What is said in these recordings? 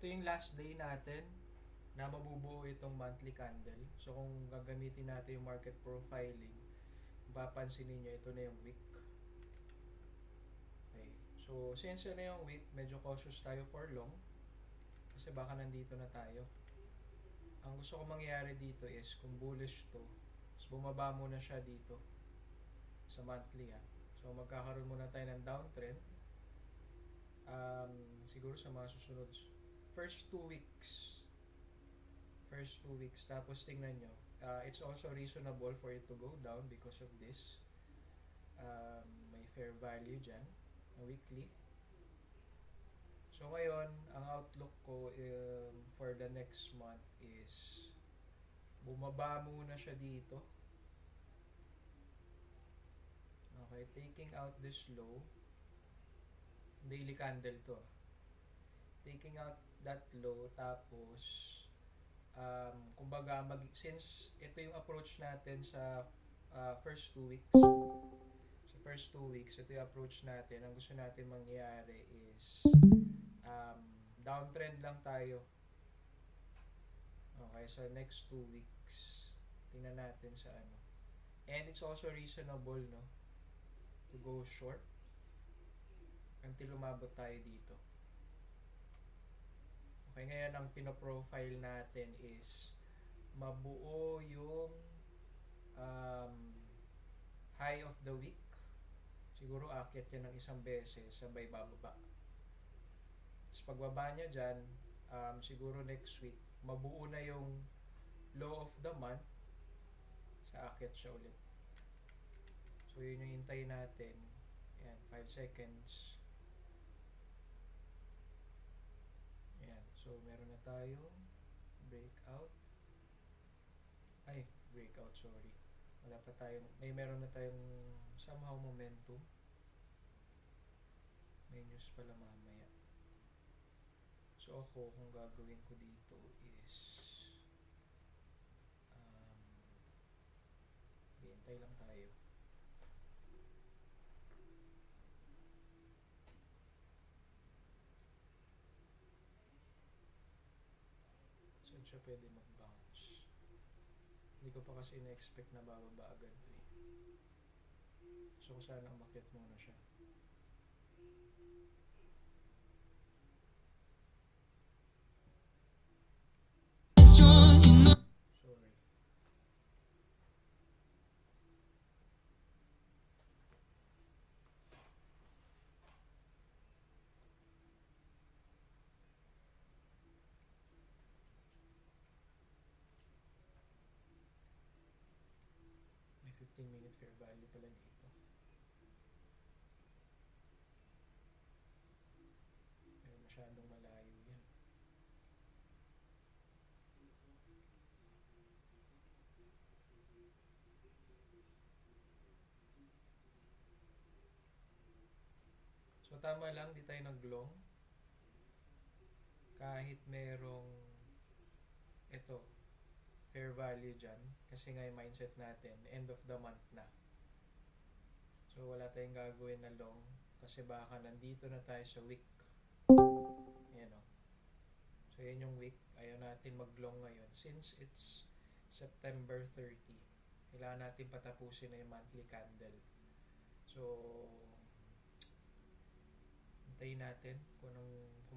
ito yung last day natin na mabubuo itong monthly candle. So kung gagamitin natin yung market profiling, papansin niyo ito na yung week. Okay. So since yun na yung week, medyo cautious tayo for long kasi baka nandito na tayo. Ang gusto ko mangyari dito is kung bullish to, so bumaba muna siya dito sa monthly ha. So magkakaroon muna tayo ng downtrend. Siguro sa mga susunod first 2 weeks, tapos tingnan nyo, it's also reasonable for it to go down because of this. May fair value dyan na weekly. So ngayon, ang outlook ko for the next month is bumaba muna siya dito. Okay, taking out this low, daily candle to. Taking out that low, tapos kumbaga since ito yung approach natin sa first 2 weeks. Sa first 2 weeks, ito yung approach natin. Ang gusto natin mangyari is downtrend lang tayo. Okay, so next 2 weeks, tingnan natin sa ano. And it's also reasonable, no, to go short until umabot tayo dito. Okay, ngayon ang pinoprofile natin is mabuo yung high of the week. Siguro akyat yan ng isang beses, sabay bababa. Tapos pagbaba niya dyan, siguro next week, mabuo na yung low of the month, sa akyat siya ulit. So yun yung hintayin natin. Ayan, 5 seconds. Ayan, so meron na tayong breakout. Sorry. Wala pa tayong, meron na tayong somehow momentum. May news pala mamaya. So ako, kung gagawin ko dito is hintay lang tayo. Saan siya pwede mag-bounce? Hindi ko pa kasi ina-expect na bababa agad to eh. So sana umakyat muna siya. Sorry. May 15-minute fair value pala dito. Pero masyadong malayo yan. So tama lang, di tayo nag-long. Kahit merong ito, fair value dyan. Kasi nga yung mindset natin, end of the month na. So wala tayong gagawin na long. Kasi baka nandito na tayo sa week. Ayan o. So yan yung week. Ayaw natin mag-long ngayon. Since it's September 30, kailangan natin patapusin na yung monthly candle. So hintayin natin kung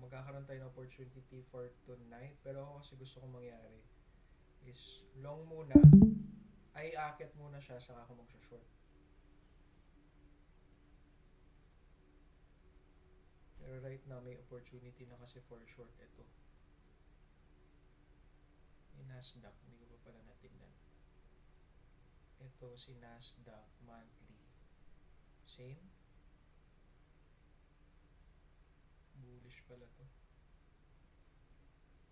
magkakaroon tayo ng opportunity for tonight. Pero ako kasi gusto kong mangyari is long muna, ay akit muna siya, saka ako mag-short. Pero right now may opportunity na kasi for short ito. Yung Nasdaq, hindi ko pa pala natingnan. Ito si Nasdaq monthly. Same. Bullish pala to.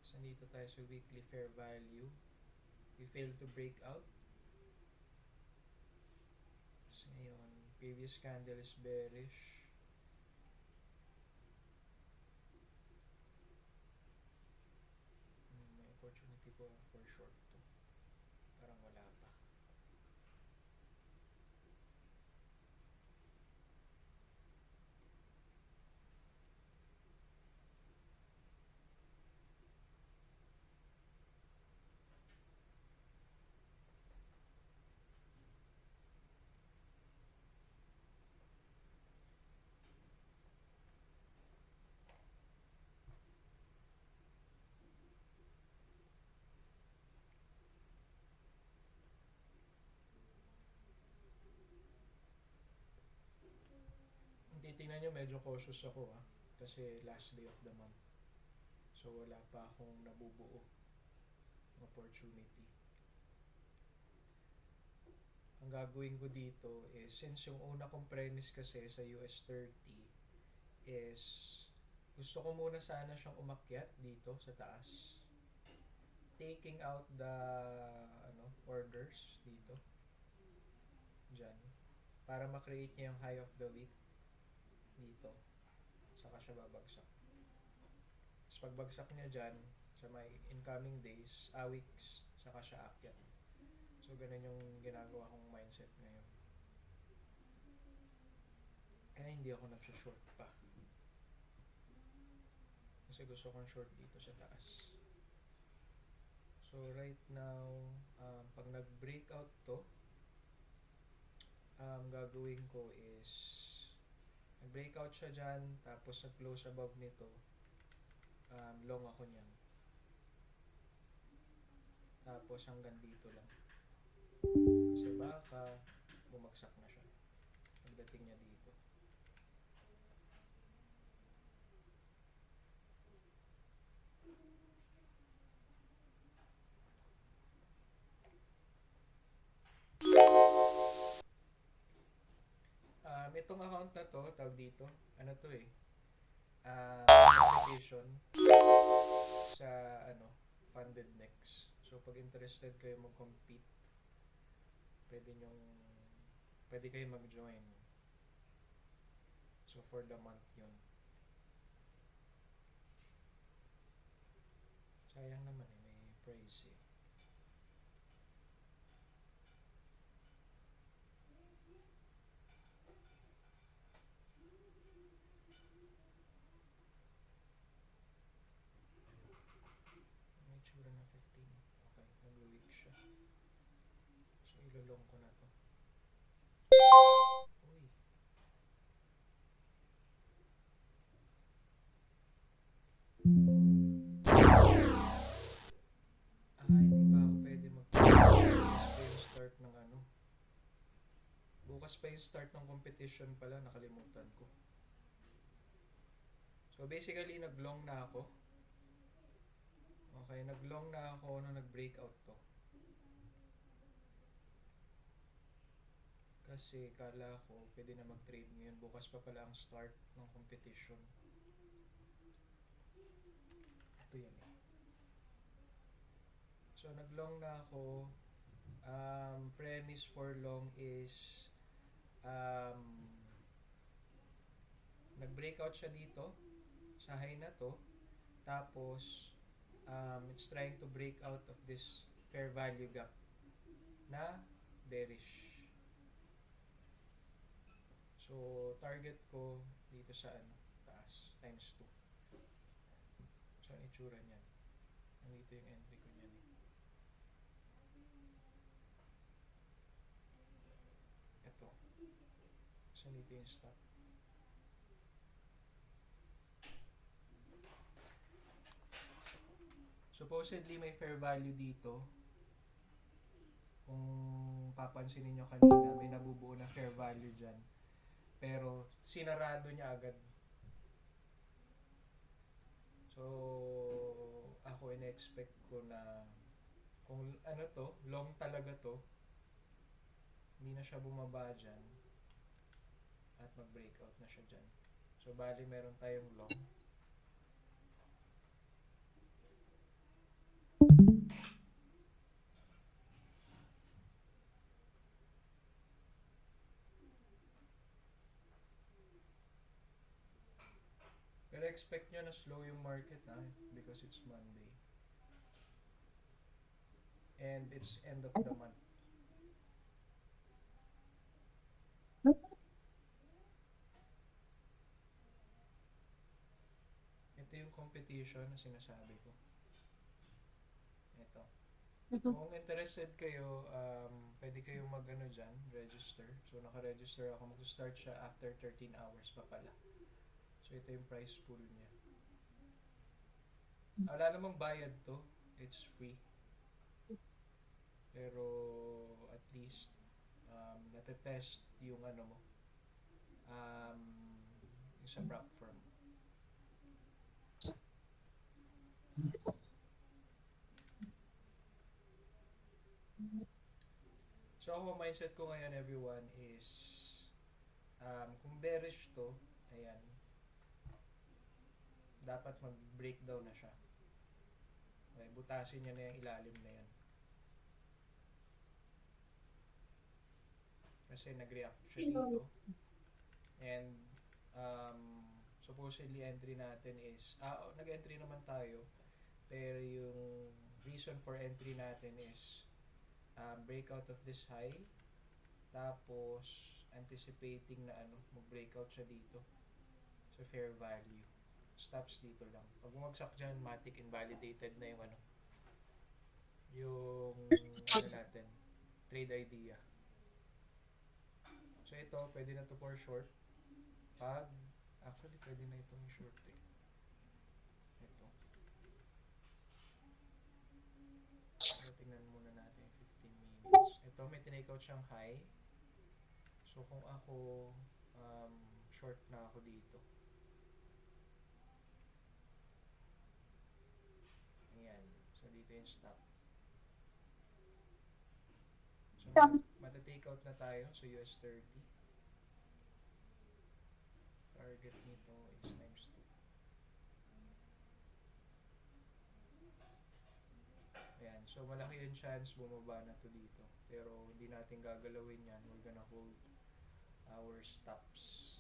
So nandito tayo sa weekly fair value. We failed to break out. So ngayon, previous candle is bearish. May opportunity po for short to. Parang wala pa. tinitingnan nyo, medyo cautious ako kasi last day of the month. So wala pa akong nabubuo opportunity. Ang gagawin ko dito is, since yung una kong premise kasi sa US 30 is, gusto ko muna sana siyang umakyat dito sa taas, taking out the orders dito, dyan, para ma-create niya yung high of the week dito, saka siya babagsak. Tapos pagbagsak niya dyan sa may incoming days, weeks, saka siya akyat. So ganun yung ginagawa kong mindset ngayon, kaya hindi ako nag-short pa kasi gusto kong short dito sa taas. So right now, pag nag-breakout to, gagawin ko is, nag-breakout siya dyan, tapos nag-close above nito, long ako niyan. Tapos hanggang dito lang. Kasi baka bumagsak na siya pagdating niya dito. Itong account na to, tawag dito, ano to competition sa funded next. So pag interested kayo mag-compete, pwede kayo mag-join. So for the month yun. Sayang naman may prize May tsura na 15. Okay, nag-weak siya. So ilolong ko na to. Uy. Hindi pa ako pwede bukas pa yung start ng bukas pa yung start ng competition pala, nakalimutan ko. So basically nag-long na ako. Okay, nag-long na ako nung nag-breakout to. Kasi kala ko pwede na mag-trade ngayon, bukas pa pala ang start ng competition. Ito yan So nag-long na ako. Premise for long is nag-breakout siya dito sa high na to, tapos it's trying to break out of this fair value gap na bearish. So target ko dito sa taas, times 2. So ang itsura niyan, nandito yung entry ko niyan ito. So nandito yung stop. Supposedly may fair value dito. Kung papansinin nyo kanina, may nabubuo na fair value dyan. Pero sinarado niya agad. So ako in-expect ko na kung long talaga to, hindi na siya bumaba dyan at mag-breakout na siya dyan. So bali meron tayong long. Pero expect nyo na slow yung market because it's Monday. And it's end of the month. Ito yung competition na sinasabi ko. Ito. Kung interested kayo, pwede kayong dyan, register. So naka-register ako. Mag-start siya after 13 hours pa pala. So ito yung price pool niya. Wala namang bayad to. It's free. Pero at least natetest yung yung sa prop firm. So ako, mindset ko ngayon everyone is kung bearish to, ayan, dapat mag-breakdown na siya. Okay, butasin niya na yung ilalim na yan. Kasi nag-react siya dito. And supposedly entry natin is, nag-entry naman tayo. Pero yung reason for entry natin is breakout of this high. Tapos anticipating na mag-breakout siya dito sa fair value. Stops dito lang. Pag bumagsak dyan, matic invalidated na yung yung natin, trade idea. So ito, pwede na to for short. Actually, pwede na itong short eh. Ito. So, tingnan muna natin 15 minutes. Ito, may tinake out siyang high. So kung ako, short na ako dito. Ayan. So dito yung stop. So mata-take out na tayo sa US 30. Target nito is times 2. Ayan. So malaki yung chance bumaba na to dito. Pero hindi natin gagalawin yan. We're gonna hold our stops.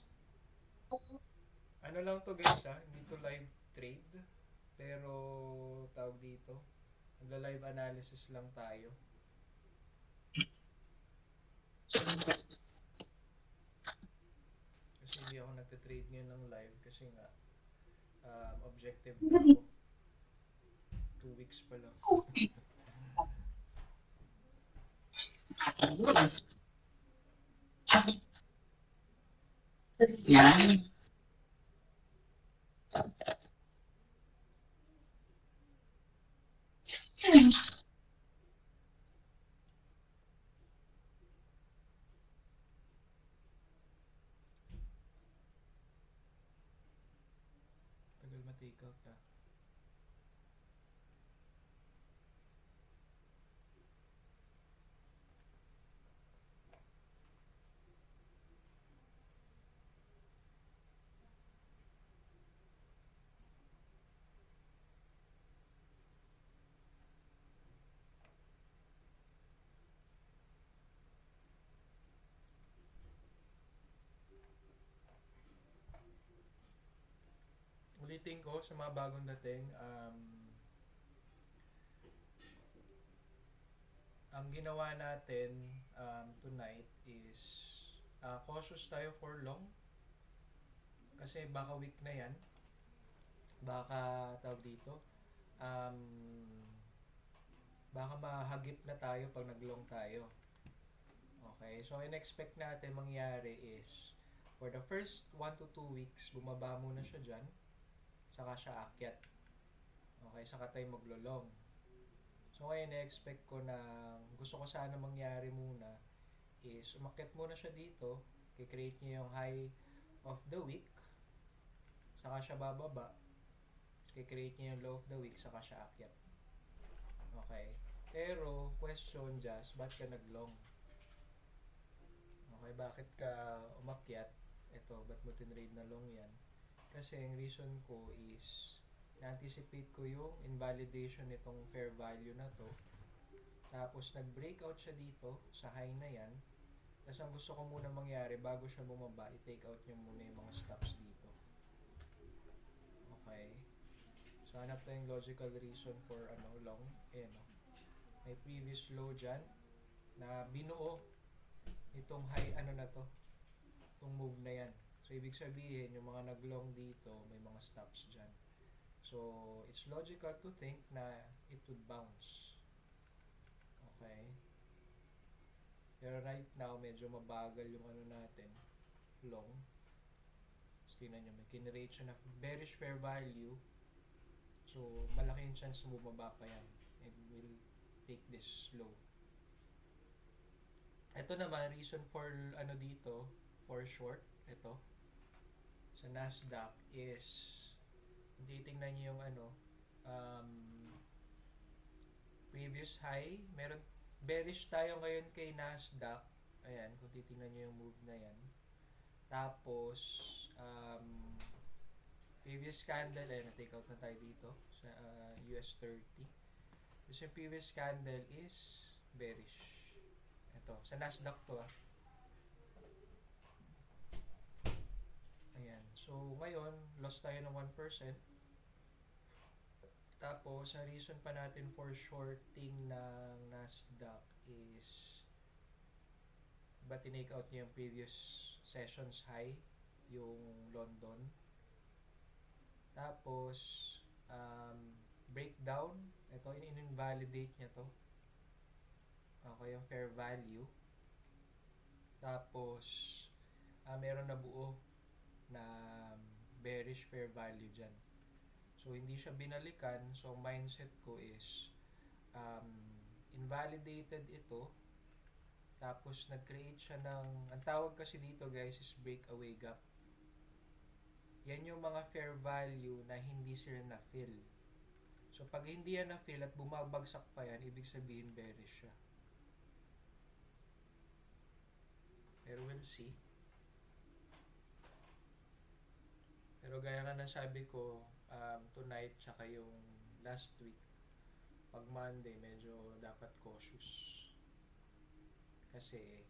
Ano lang to guys hindi to live trade. Pero tawag dito, nagla-live analysis lang tayo. Kasi hindi ako nagte-trade ngayon ng live kasi nga objective na ako. 2 weeks pa lang. Yan. Tagal ma-take out Ulitin ko sa mga bagong dating, ang ginawa natin tonight is cautious tayo for long kasi baka weak na yan, baka tawag dito, baka mahagip na tayo pag nag-long tayo. Okay, so in-expect natin mangyari is for the first 1 to 2 weeks bumaba muna siya dyan, saka siya akyat. Okay, saka tayo maglo-long. So ngayon na-expect ko na gusto ko sana mangyari muna is umakyat muna siya dito, i-create niya yung high of the week, saka siya bababa, i-create niya yung low of the week, saka siya akyat. Okay, pero question just, ba't ka nag-long? Okay, bakit ka umakyat? Ito, ba't mo tinrade na long yan? Kasi yung reason ko is na-anticipate ko yung invalidation nitong fair value na to. Tapos nag-breakout siya dito sa high na yan. Tapos ang gusto ko muna mangyari bago siya bumaba, i-take out niyo muna yung mga stops dito. Okay. So hanap tayong logical reason for long. Ayan may previous low dyan na binuo itong high na to. Itong move na yan. So ibig sabihin yung mga nag-long dito may mga stops dyan. So it's logical to think na it would bounce. Okay. Pero right now medyo mabagal yung natin long. So tingnan nyo, may kinrate siya na bearish fair value. So malaki yung chance na bumaba pa yan and we'll take this low. Ito naman reason for dito for short, ito sa Nasdaq is, kung titingnan nyo yung um, previous high, meron bearish tayo ngayon kay Nasdaq. Ayan, kung titingnan nyo yung move na yan. Tapos, previous candle, na-take out na tayo dito sa US 30. Tapos yung previous candle is bearish. Ito, sa Nasdaq to Ayan. So, ngayon, lost tayo ng 1%. Tapos, ang reason pa natin for shorting ng Nasdaq is tinake out niya yung previous sessions high, yung London. Tapos, breakdown. Ito, in-invalidate niya to. Okay, yung fair value. Tapos, meron na buo na bearish fair value dyan. So, hindi siya binalikan. So, ang mindset ko is, invalidated ito. Tapos, nag-create siya ng, ang tawag kasi dito guys is breakaway gap. Yan yung mga fair value na hindi sila na-fill. So, pag hindi yan na-fill at bumabagsak pa yan, ibig sabihin bearish siya. Pero we'll see. Pero gaya nga ng sabi ko, tonight tsaka yung last week, pag Monday, medyo dapat cautious. Kasi,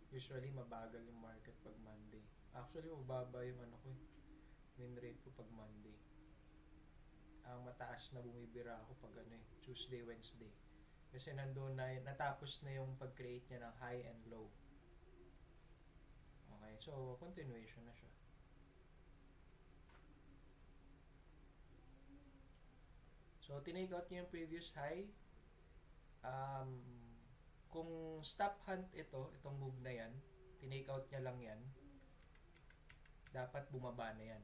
usually mabagal yung market pag Monday. Actually, mababa yung win rate ko pag Monday. Ang mataas na bumibira ako pag Tuesday, Wednesday. Kasi nandun na, natapos na yung pag-create niya ng high and low. Okay, so continuation na siya. So, tinake out niya yung previous high. Kung stop hunt itong move na yan, tinake out niya lang yan, dapat bumaba na yan.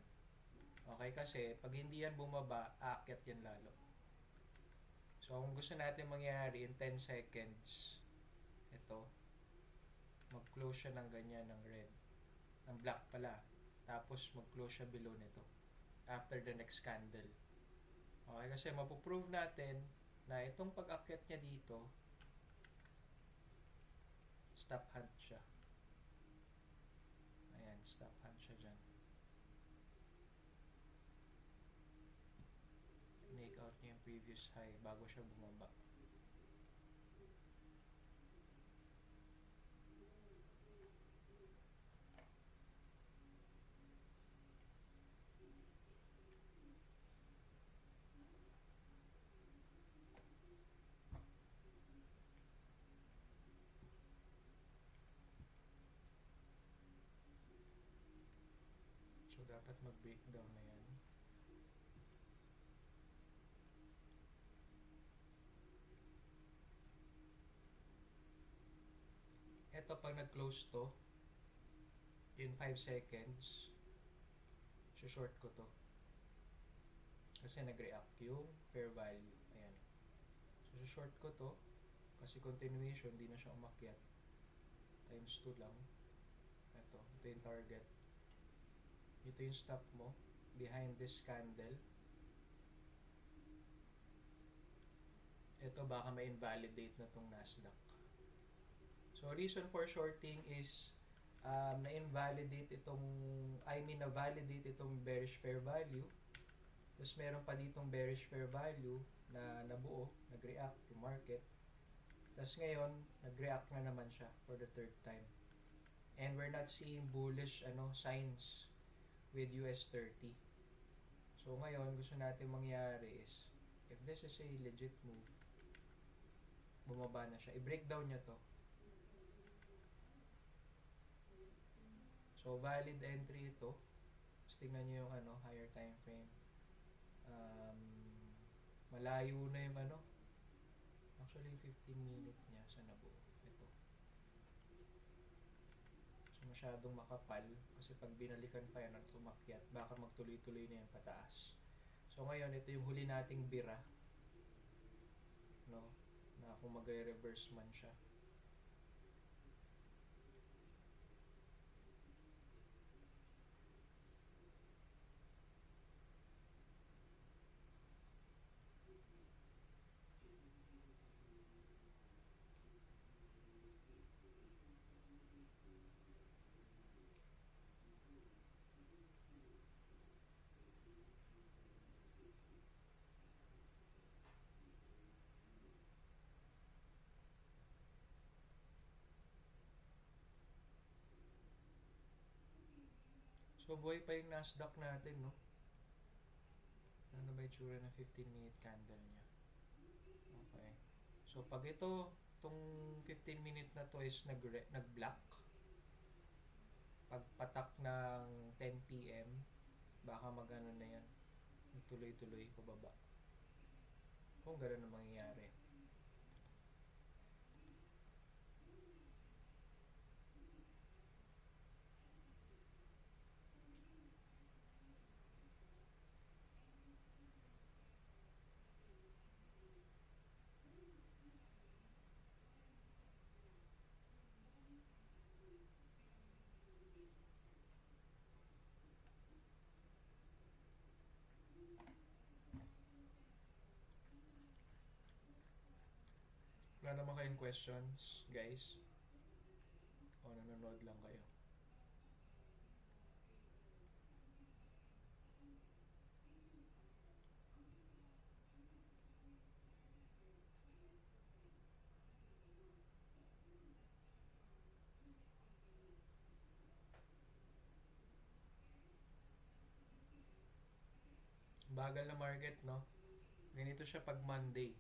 Okay, kasi pag hindi yan bumaba, aakyat yan lalo. So, kung gusto natin mangyari in 10 seconds, mag-close siya ng ganyan, ng red. Ng black pala. Tapos, mag-close siya below nito. After the next candle. Okay, kasi mapuprove natin na itong pag-akyat niya dito, stop hunt siya. Ayan, stop hunt siya dyan. Take out niya yung previous high bago siya bumaba. So, dapat mag-breakdown na yan. Ito, pag nag-close to, in 5 seconds, short ko to. Kasi nag-react yung fair value. Ayan. So, short ko to, kasi continuation, di na siya umakyat. Times 2 lang. Ito yung target. Ito yung stop mo behind this candle. Ito baka ma-invalidate na tong Nasdaq. So, reason for shorting is na-validate itong bearish fair value. Tapos meron pa ditong bearish fair value na nabuo, nag-react yung market. Tapos ngayon, nag-react na naman siya for the third time. And we're not seeing bullish signs with US 30. So ngayon, gusto natin mangyari is, if this is a legit move, bumaba na siya. I-breakdown niya to. So, valid entry ito. Tapos tingnan nyo yung higher time frame. Malayo na yung actually 15 minute niya sa nabuo. Ito. So, masyadong makapal. Kasi pag binalikan pa yan at tumakyat, baka magtuloy-tuloy na yan pataas. So, ngayon, ito yung huli nating bira. No? Na kung mag-reverse man siya. So, buhay pa yung Nasdaq natin, no? Ano ba yung tsura ng 15-minute candle niya? Okay. So, pag itong 15-minute na to is nag-black, pagpatak ng 10 p.m., baka magano na yan. Tuloy-tuloy pababa. Kung gano'n ang mangyayari. Wala naman kayong questions, guys? O nanonood lang kayo? Bagal na market, no? Ganito siya pag Monday.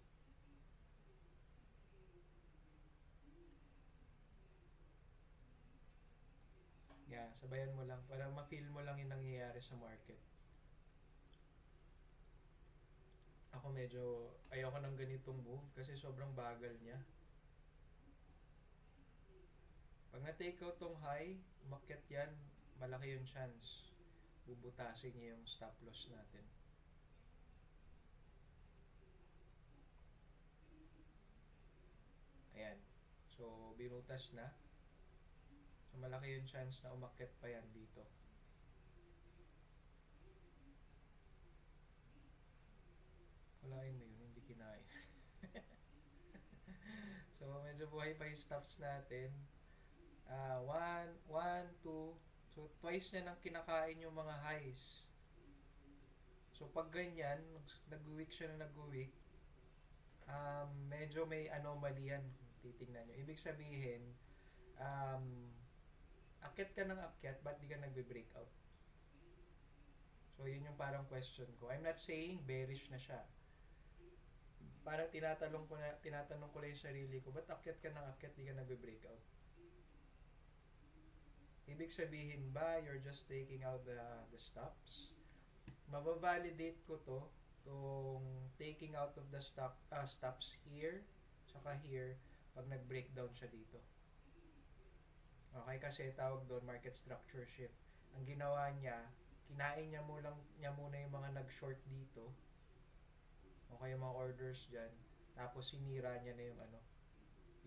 Yeah, sabayan mo lang para ma-feel mo lang yung nangyayari sa market. Ako medyo ayoko ng ganitong move kasi sobrang bagal niya. Pag na-take out tong high, umakyat yan, malaki yung chance. Bubutasin niya yung stop loss natin. Ayan. So, binutas na. So, malaki yung chance na umakyat pa yan dito. Kulain mo yun, hindi kinain. So, medyo buhay pa yung stops natin. 1, 2. So, twice niya nang kinakain yung mga highs. So, pag ganyan, nag-week siya na nag-week, medyo may anomaly yan kung titignan nyo. Ibig sabihin, akyat ka ng akyat, ba't di ka nagbe-breakout? So, yun yung parang question ko. I'm not saying bearish na siya. Parang tinatanong ko lang yung sarili ko, ba't akyat ka ng akyat, di ka nagbe-breakout? Ibig sabihin ba, you're just taking out the stops? Mababalidate ko tong taking out of the stops here, saka here, pag nag-breakdown siya dito. Okay, kasi tawag doon market structure shift. Ang ginawa niya, kinain niya muna yung mga nag-short dito. Okay, yung mga orders dyan. Tapos sinira niya na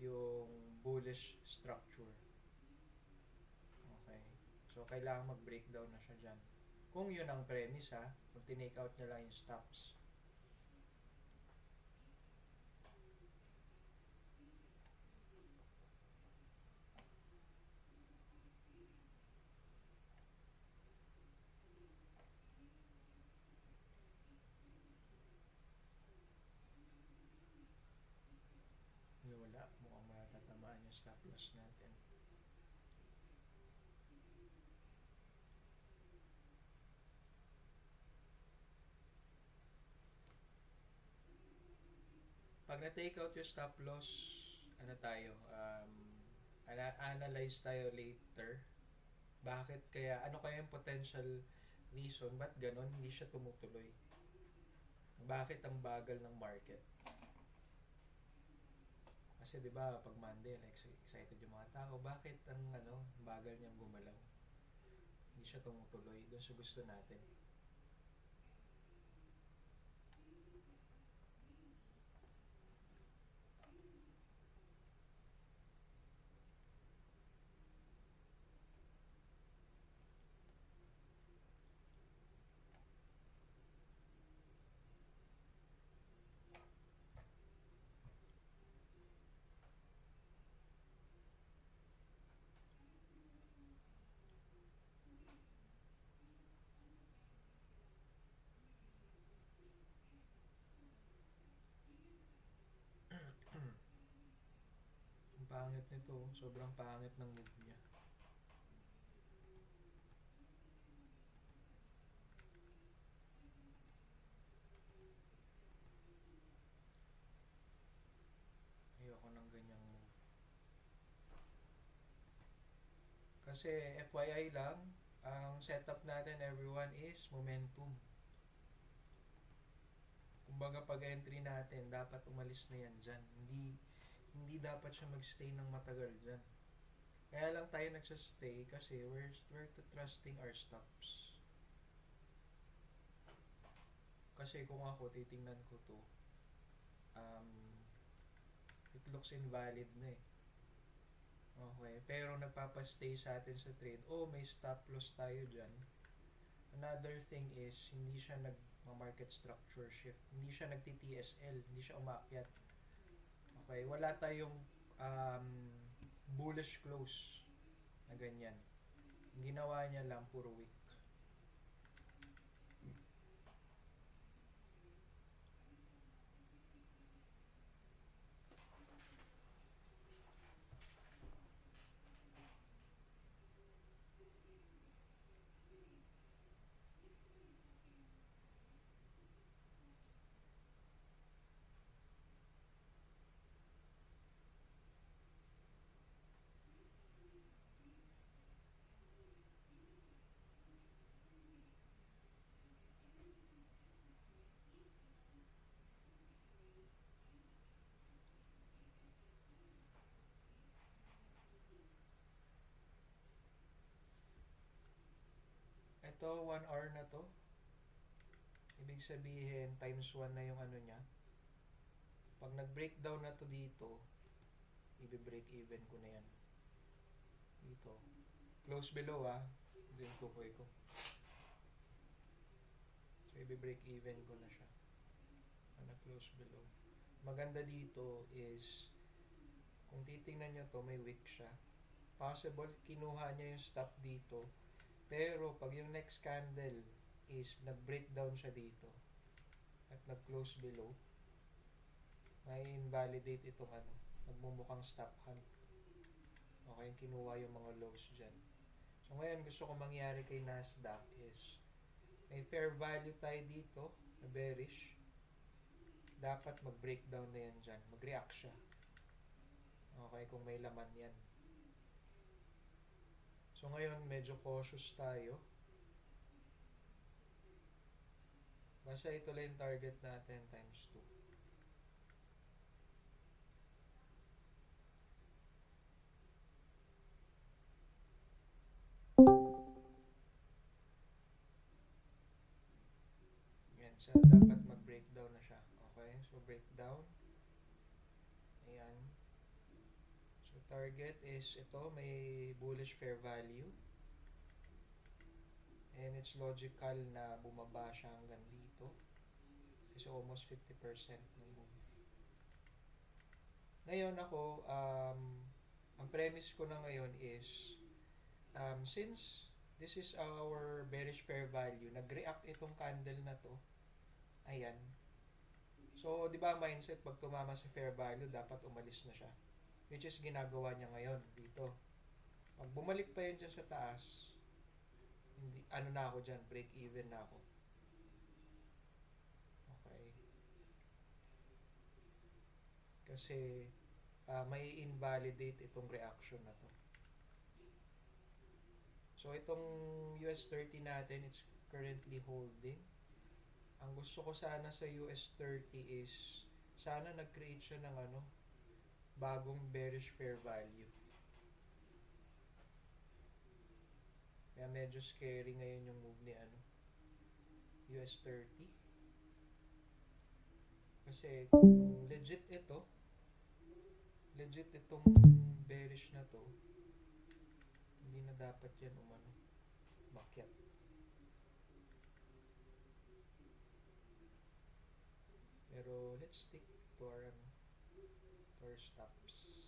yung bullish structure. Okay. So, kailangan mag-breakdown na siya dyan. Kung yun ang premise kung tinake out niya lang yung stops. Wala, mukhang matatamaan yung stop loss natin. Pag na-take out yung stop loss, analyze tayo later. Bakit kaya, ano kaya yung potential reason, ba't ganon, hindi siya tumutuloy? Bakit ang bagal ng market? Kasi 'di ba pag Monday, like, excited yung mga tao, bakit ang bagal niyang gumalaw? Hindi siya tumutuloy doon sa gusto natin. Ang pangit nito, sobrang pangit ng move niya. Kasi FYI lang, ang setup natin everyone is momentum. Kumbaga pag entry natin, dapat umalis na yan dyan. Hindi dapat siya magstay ng matagal dyan. Kaya lang tayo nagsastay kasi we're trusting our stops. Kasi kung ako, titingnan ko to, um, it looks invalid na eh. Okay, pero nagpapastay sa atin sa trade. May stop loss tayo dyan. Another thing is, hindi siya nag-market structure shift. Hindi siya nagti-TSL. Hindi siya umakyat. Okay, wala tayong bullish close na ganyan. Ang ginawa niya lang, puro wick. Ito, 1 hour na to. Ibig sabihin, times 1 na yung ano niya. Pag nag-breakdown na to dito, i-break even ko na yan. Dito. Close below Ito yung tukoy ko. So, i-break even ko na siya. Close below. Maganda dito is, kung titingnan nyo to, may wick siya. Possible, kinuha niya yung stop dito. Pero, pag yung next candle is nag-breakdown siya dito at nag-close below, may invalidate itong nagmumukhang stop hunt. Okay, kinuha yung mga lows dyan. So, ngayon gusto ko mangyari kay Nasdaq is may fair value tayo dito na bearish. Dapat mag-breakdown na yan dyan. Mag-react siya. Okay, kung may laman yan. So, ngayon medyo cautious tayo. Basta ito lang yung target natin times 2. Yan siya. Dapat mag-breakdown na siya. Okay? So, breakdown. Ayan. So, target is ito. May bullish fair value. And it's logical na bumaba siya hanggang dito. Kasi almost 50% ng move. Ngayon ako, ang premise ko na ngayon is, since this is our bearish fair value, nag-react itong candle na to. Ayan. So, di ba mindset, pag tumama sa fair value, dapat umalis na siya. Which is ginagawa niya ngayon dito. Pag bumalik pa yun dyan sa taas, hindi, na ako dyan, break even na ako. Okay. Kasi, may invalidate itong reaction na to. So, itong US 30 natin, it's currently holding. Ang gusto ko sana sa US 30 is, sana nag-create siya ng bagong bearish fair value. Kaya medyo scary ngayon yung move ni US 30. Kasi legit itong bearish na to, hindi na dapat yan makyat. Pero let's stick to our stops.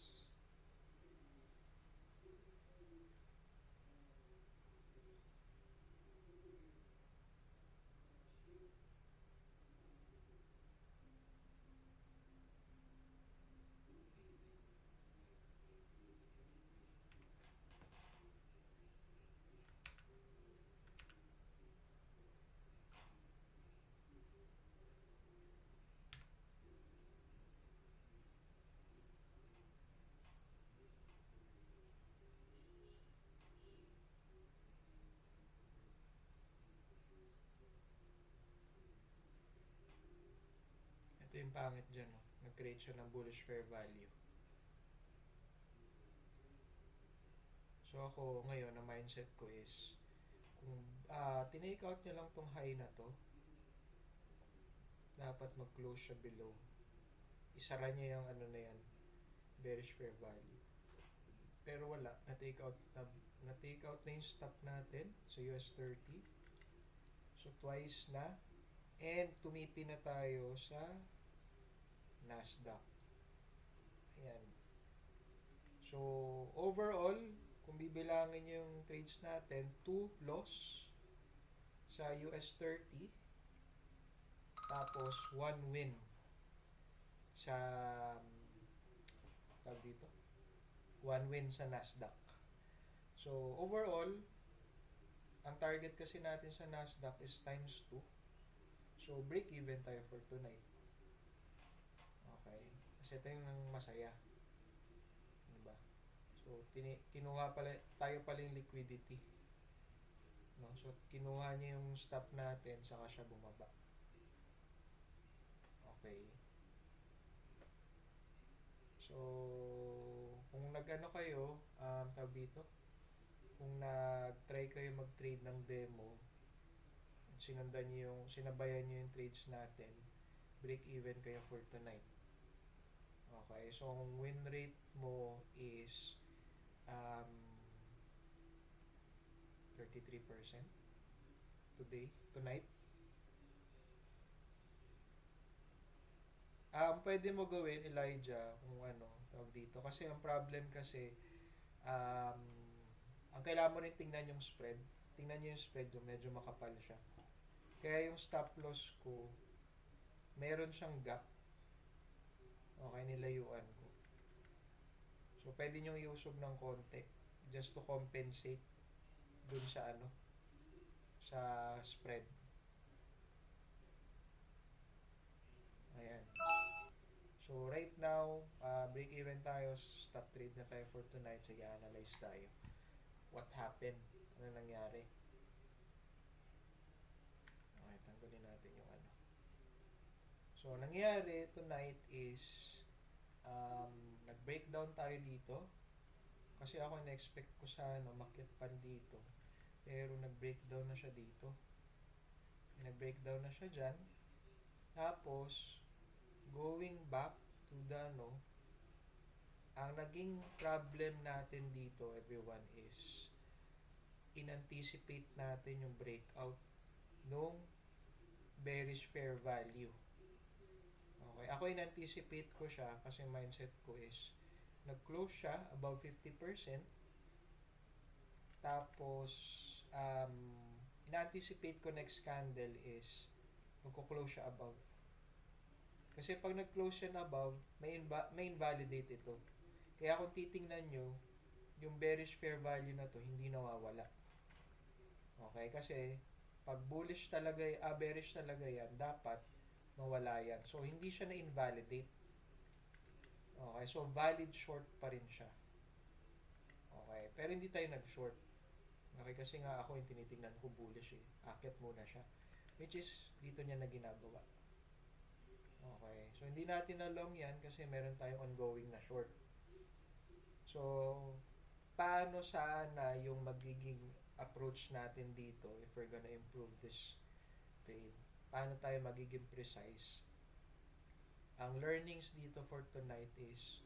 yung pangit dyan, no? Nag-create siya ng bullish fair value. So ako ngayon, ang mindset ko is, kung tinake out niya lang tong high na to, dapat mag-close siya below. Isara niya yung ano na yan, bearish fair value. Pero wala, na-take out na yung stop natin sa US 30. So twice na. And tumipi na tayo sa Nasdaq. Ayan. So overall, kung bibilangin yung trades natin, 2 loss sa US 30, tapos 1 win sa tawag dito, 1 win sa Nasdaq. So overall, ang target kasi natin sa Nasdaq is times 2. So break even tayo for tonight. Okay, kasi ito yung masaya, diba? So kinuha pala tayo pala yung liquidity, no? So kinuha niya yung stop natin, saka siya bumaba. Okay. So kung nag-ano kayo, tawag dito, kung nag-try kayo mag-trade ng demo, sinabayan niyo yung trades natin, break even kayo for tonight. Okay, so ang win rate mo is 33% tonight. Pwede mo gawin, Elijah, kung ano, tawag dito. Kasi ang problem kasi, ang kailangan mo rin tingnan yung spread. Tingnan nyo yung spread, yung medyo makapal siya. Kaya yung stop loss ko, meron siyang gap. Okay, nilayuan ko. So, pwede nyo iusog ng konti just to compensate dun sa ano, sa spread. Ayan. So, right now, break even tayo, stop trade na tayo for tonight. Sige, analyze tayo. What happened? Ano nangyari? Okay, tanggalin natin yung ano. So, nangyari tonight is, nag-breakdown tayo dito. Kasi ako na-expect ko sana makyat pan dito. Pero nag-breakdown na siya dito. Nag-breakdown na siya dyan. Tapos, going back to the ang naging problem natin dito, everyone, is in-anticipate natin yung breakout nung bearish fair value. Okay, ako in-anticipate ko siya kasi mindset ko is nag-close siya above 50%. Tapos, in-anticipate ko next candle is magko-close siya above. Kasi pag nag-close siya na above, may invalidate ito. Kaya kung titingnan nyo, yung bearish fair value na to, hindi nawawala. Okay? Kasi, pag bullish talaga, bearish talaga yan, dapat mawala yan. So, hindi siya na-invalidate. Okay? So, valid short pa rin siya. Okay? Pero hindi tayo nag-short. Okay? Kasi nga ako yung tinitingnan ko bullish eh. Akit muna siya. Which is, dito niya na ginagawa. Okay. So, hindi natin na long yan kasi meron tayong ongoing na short. So, paano sana yung magiging approach natin dito if we're gonna improve this trade? Paano tayo magiging precise? Ang learnings dito for tonight is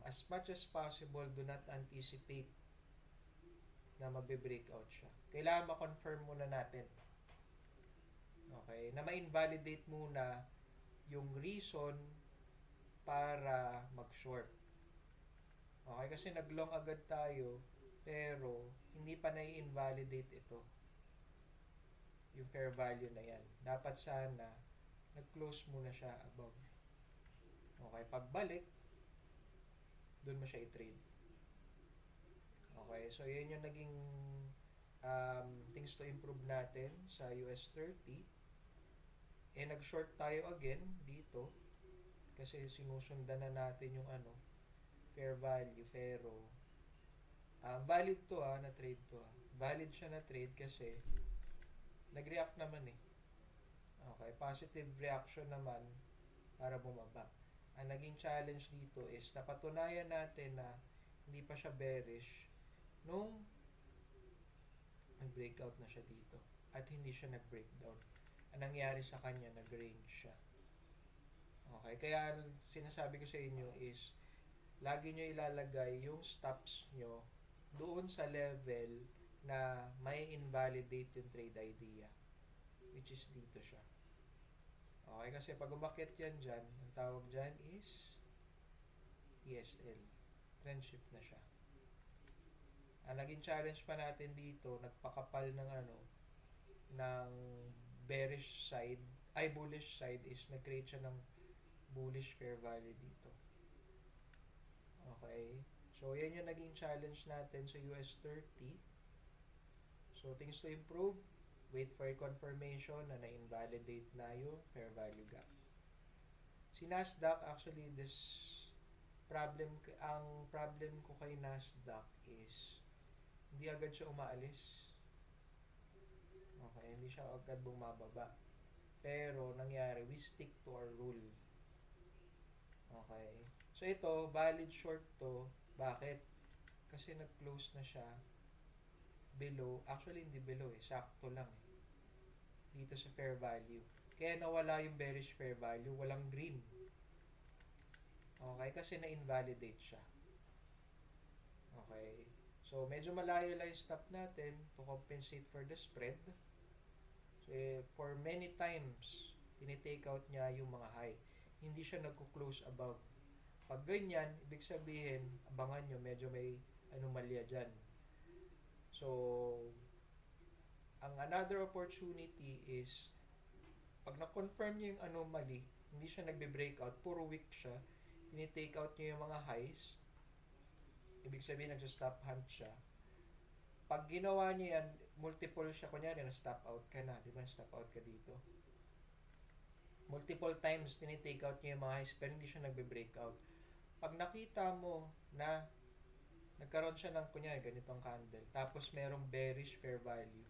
as much as possible, do not anticipate na magbe-breakout siya. Kailangan ma-confirm muna natin. Okay? Na ma-invalidate muna yung reason para mag-short. Okay? Kasi nag-long agad tayo, pero hindi pa na-invalidate ito. Yung fair value na yan. Dapat sana, nag-close muna siya above. Okay? Pagbalik, doon mo siya i-trade. Okay? So, yun yung naging things to improve natin sa US 30. Nag-short tayo again dito kasi sinusundan na natin yung fair value, pero valid to na trade to valid siya na trade kasi nag-react naman eh. Okay, positive reaction naman para bumaba. Ang naging challenge dito is napatunayan natin na hindi pa siya bearish nung nag-breakout na siya dito at hindi siya nag-breakdown. Ang nangyari sa kanya, nag-range siya. Okay, kaya sinasabi ko sa inyo is lagi nyo ilalagay yung stops nyo doon sa level na may invalidate yung trade idea, which is dito siya. Okay, kasi pag umakyat yan dyan, ang tawag dyan is TSL. Trend shift na siya. Ang naging challenge pa natin dito, nagpakapal ng ng bearish side, ay bullish side is nag-create siya ng bullish fair value dito. Okay? So, yan yung naging challenge natin sa US 30. So, things to improve. Wait for confirmation na na-invalidate na yung fair value gap. Si Nasdaq, actually, ang problem ko kay Nasdaq is hindi agad siya umaalis. Okay, hindi siya agad bumababa. Pero, nangyari, we stick to our rule. Okay. So, ito, valid short to. Bakit? Kasi nag-close na siya below. Actually, hindi below eh. Sakto lang eh. Dito sa fair value. Kaya nawala yung bearish fair value. Walang green. Okay? Kasi na-invalidate siya. Okay. So, medyo malayo lang yung stop natin to compensate for the spread. So, for many times, tinitake out niya yung mga high. Hindi siya nagko-close above. Pag ganyan, ibig sabihin, abangan nyo, medyo may anomalya dyan. So, ang another opportunity is, pag na-confirm nyo yung anomaly, hindi siya nagbe-breakout, puro weak siya, tinitake out nyo yung mga highs, ibig sabihin, nagsa-stop hunt siya. Pag ginawa nyo yan, multiple siya, kunyari, na-stop out ka na, di ba, na-stop out ka dito. Multiple times, tinitake out nyo yung mga highs, pero hindi siya nagbe-breakout. Pag nakita mo na nagkaroon siya ng, kunyari, ganitong candle, tapos merong bearish fair value,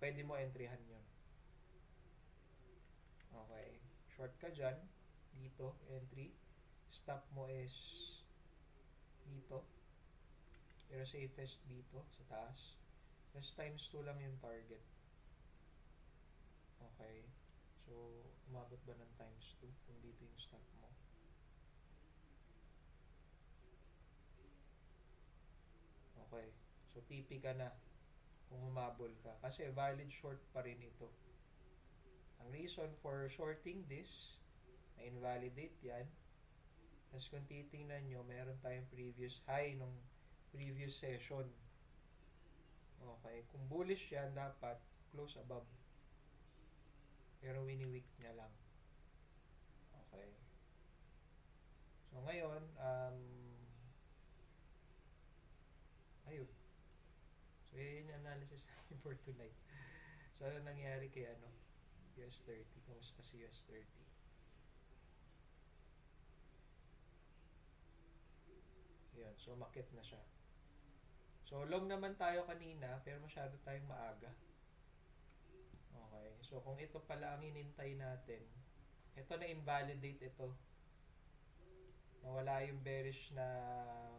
pwede mo entryhan yun. Okay. Short ka dyan. Dito, entry. Stop mo is dito. Pero safest dito, sa taas. Tapos times 2 lang yung target. Okay. So, umabot ba ng times 2 kung dito yung stop mo? Okay. So, TP ka na kung humabol ka. Kasi valid short pa rin ito. Ang reason for shorting this, na-invalidate yan. Tapos kung titingnan nyo, meron tayong previous high nung previous session. Okay. Kung bullish yan, dapat close above. Pero wini-weak niya lang. Okay. So, ngayon, ayun. So, yun yung analysis natin for tonight. So, ano nangyari kay US 30? Kamusta si US 30? Yun. So, makit na siya. So, long naman tayo kanina, pero masyado tayong maaga. Okay. So, kung ito pala ang hinintay natin, ito na-invalidate ito. Nawala yung bearish na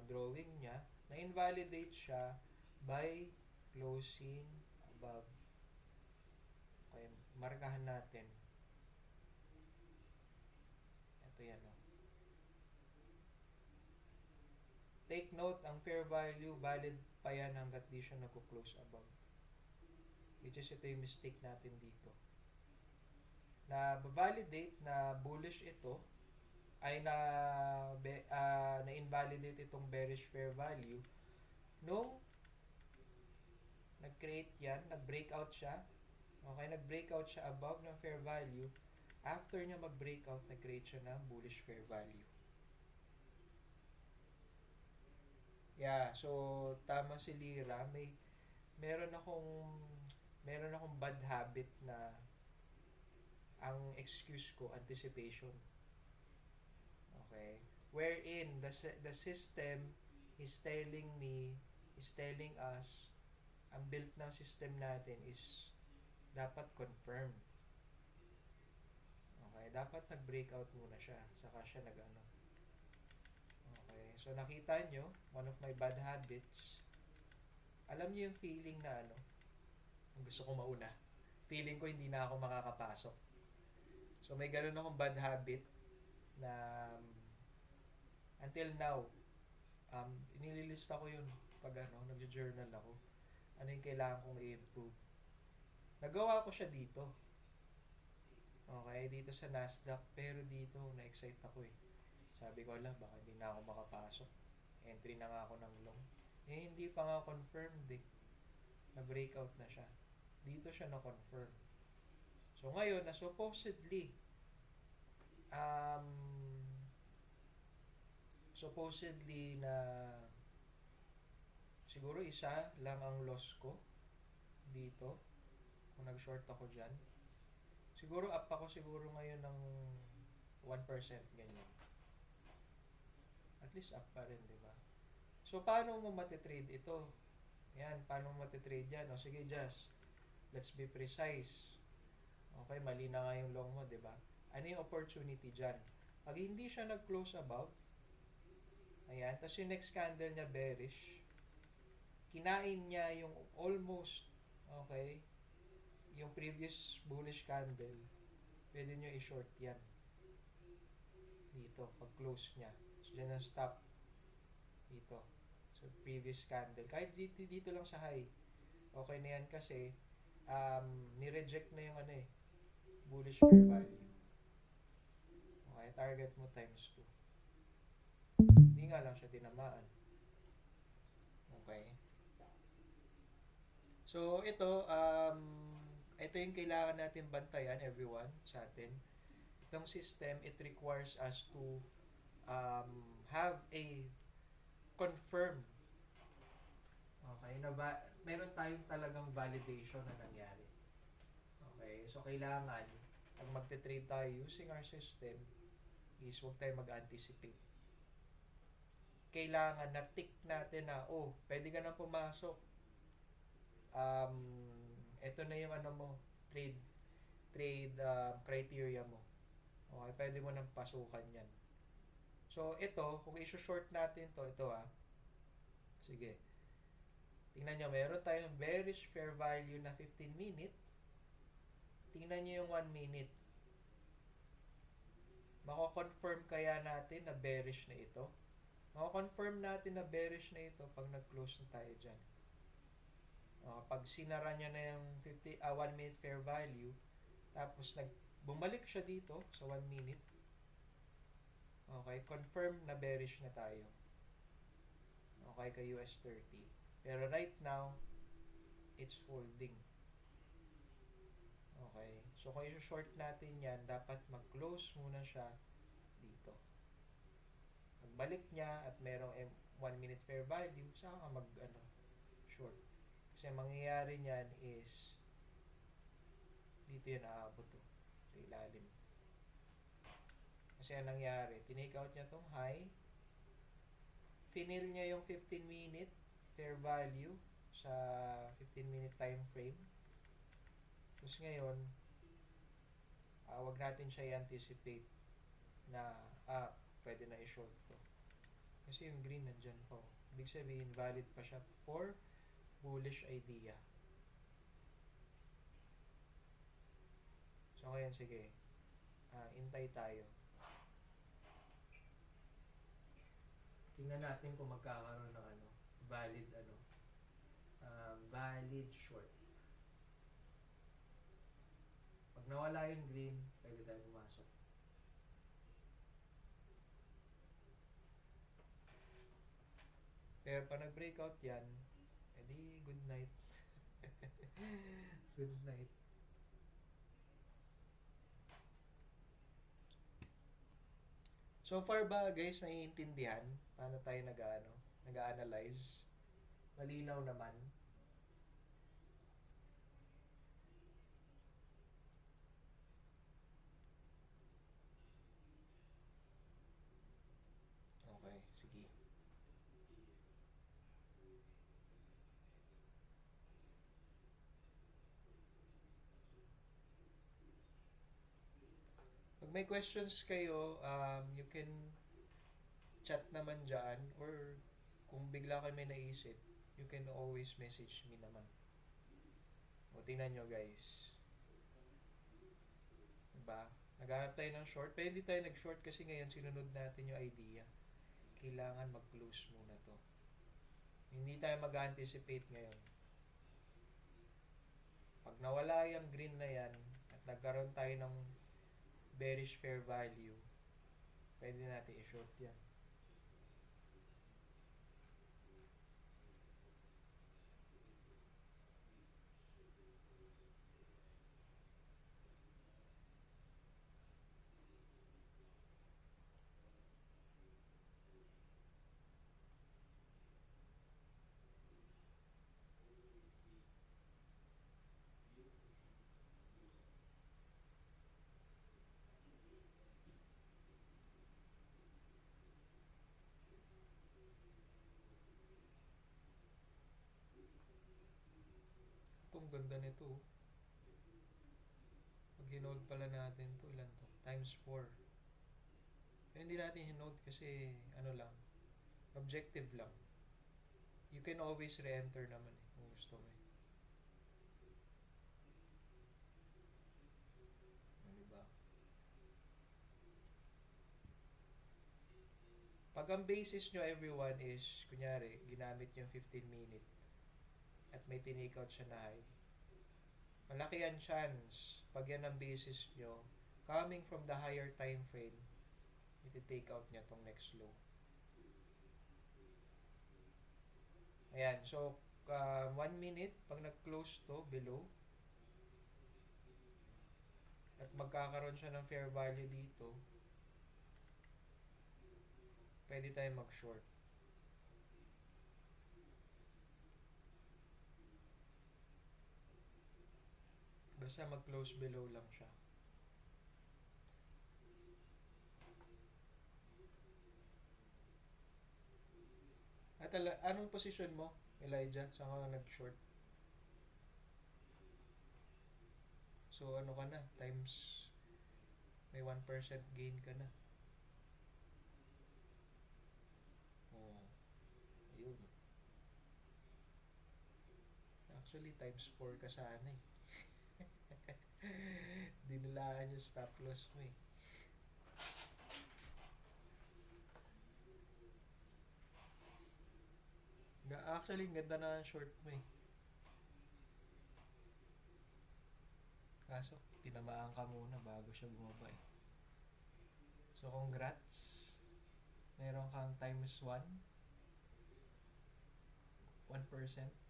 drawing niya. Na-invalidate siya by closing above. Okay, markahan natin. Ito yan. Take note, ang fair value, valid pa yan hanggat di siya nag-close above. Which is ito yung mistake natin dito. Na-validate na bullish ito, ay na-invalidate itong bearish fair value nung nag-create yan, nag-breakout siya. Okay, nag-breakout siya above ng fair value. After niya mag-breakout, nag-create siya ng bullish fair value. Yeah, so tama si Lira, meron akong bad habit na ang excuse ko anticipation. Okay? Wherein the system is telling us, ang build ng system natin is dapat confirm. Okay? Okay, dapat nag-breakout muna siya, saka siya nag-ano. Okay, so nakita nyo, one of my bad habits, alam nyo yung feeling na ano, gusto ko mauna. Feeling ko hindi na ako makakapasok. So may ganun akong bad habit na until now, inililista ko yun pag ano, nag-journal ako. Ano yung kailangan kong i-improve. Nagawa ko siya dito. Okay, dito sa Nasdaq, pero dito na-excite ako eh. Sabi ko, ala, baka hindi na ako makapasok. Entry na nga ako ng long. Eh, hindi pa nga confirmed eh. Na-breakout na siya. Dito siya na-confirm. So, ngayon, na supposedly, na siguro isa lang ang loss ko dito kung nag-short ako dyan. Siguro up ako siguro ngayon ng 1% ganyan. At least up pa rin, di ba? So, paano mo matitrade ito? Yan, paano mo matitrade yan? O, sige, just, let's be precise. Okay, mali na nga yung long mo, di ba? Ano yung opportunity dyan? Pag hindi siya nag-close above, ayan, tapos yung next candle niya bearish, kinain niya yung almost, okay, yung previous bullish candle, pwede nyo i-short yan. Dito, pag-close niya. So, dyan ang stop. Dito. So, previous candle. Kahit dito lang sa high, okay na yan kasi, ni-reject na yung ano eh, bullish fair value. Okay, target mo times 2. Hindi nga lang siya tinamaan. Okay. So, ito yung kailangan natin bantayan, everyone, sa atin. Itong system, it requires us to have a confirm. Okay, meron tayong talagang validation na nangyari. Okay, so kailangan, pag magte-trade tayo using our system, is huwag tayo mag-anticipate. Kailangan na tick natin na, oh, pwede ka na pumasok. Ito na yung ano mo, trade criteria mo. Okay, pwede mo nang pasukan yan. So, ito, kung i-short natin to, ito sige. Tingnan nyo, meron tayong bearish fair value na 15 minute. Tingnan nyo yung 1 minute. Mako-confirm kaya natin na bearish na ito? Mako-confirm natin na bearish na ito pag nag-close na tayo dyan. Pag sinara niya na yung 1 minute fair value, tapos bumalik siya dito sa 1 minute, okay, confirm na bearish na tayo. Okay, ka US 30. Pero right now, it's holding. Okay, so kung i-short natin yan, dapat mag-close muna siya dito. Magbalik niya at merong 1 minute fair value, saka short. Kasi mangyayari niyan is dito yun aabot to. Sa ilalim. Kasi ang nangyari, tinake out niya tong high, finil niya yung 15 minute fair value sa 15 minute time frame. Tapos ngayon, wag natin siya i-anticipate na pwede na i-short to. Kasi yung green nandyan po. Ibig sabihin, valid pa siya for bullish idea. So ngayon, sige. Intay tayo. Tingnan natin kung magkakaroon ng valid short. Pag nawala yung green, pwede tayo pumasok. Pero pag nag-breakout yan, edi good night. Good night. So far ba guys, naiintindihan paano tayo nag-analyze? Malinaw naman. Okay, sige. Pag may questions kayo, you can chat naman dyan, or kung bigla kayo may naisip, you can always message me naman. O, tingnan nyo guys. Diba? Naghanap tayo ng short. Pwede tayo nag-short kasi ngayon sinunod natin yung idea. Kailangan mag-close muna to. Hindi tayo mag-anticipate ngayon. Pag nawala yung green na yan at nagkaroon tayo ng bearish fair value, pwede natin i-short yan. Itong ganda nito. Pag hinold pala natin to, ilan to? Times 4. Pero hindi natin hinold kasi ano lang, objective lang. You can always re-enter naman kung gusto mo diba? Pag ang basis nyo everyone is, kunyari, ginamit yung 15 minute at may tinake out siya na high, malaki ang chance pag yan ang basis nyo, coming from the higher time frame, iti-take out niya tong next low. Ayan, so 1 minute pag nag-close to below at magkakaroon siya ng fair value dito, pwede tayo mag-short. Basta mag-close below lang siya. At anong position mo, Elijah? Saan ka nag-short? So ano ka na? Times may 1% gain ka na. Oh, ayun. Actually, times 4 ka sana eh. Dinilaan yung stop loss mo eh. Actually, ganda na ang short mo eh. Kaso, tinamaan ka muna bago siya bumaba eh. So, congrats. Meron kang times 1. 1%.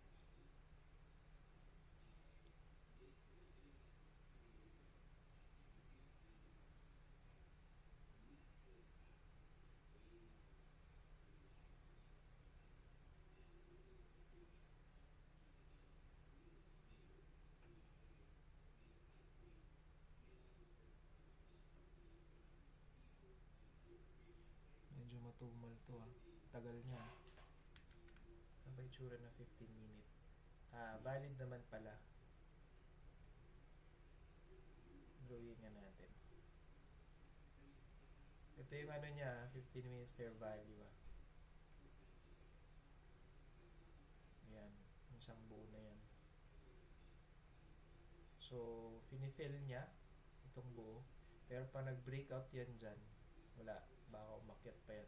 Medyo matumal to ah. Tagal niya. Ano ba itsura na 15 minute? Valid naman pala. Drawing nga natin. Ito yung ano niya, 15 minutes fair value ah. Ayan, isang buo na yan. So, finifill niya itong buo. Pero pa nag-breakout yan dyan, wala. Baka umakyat pa yan.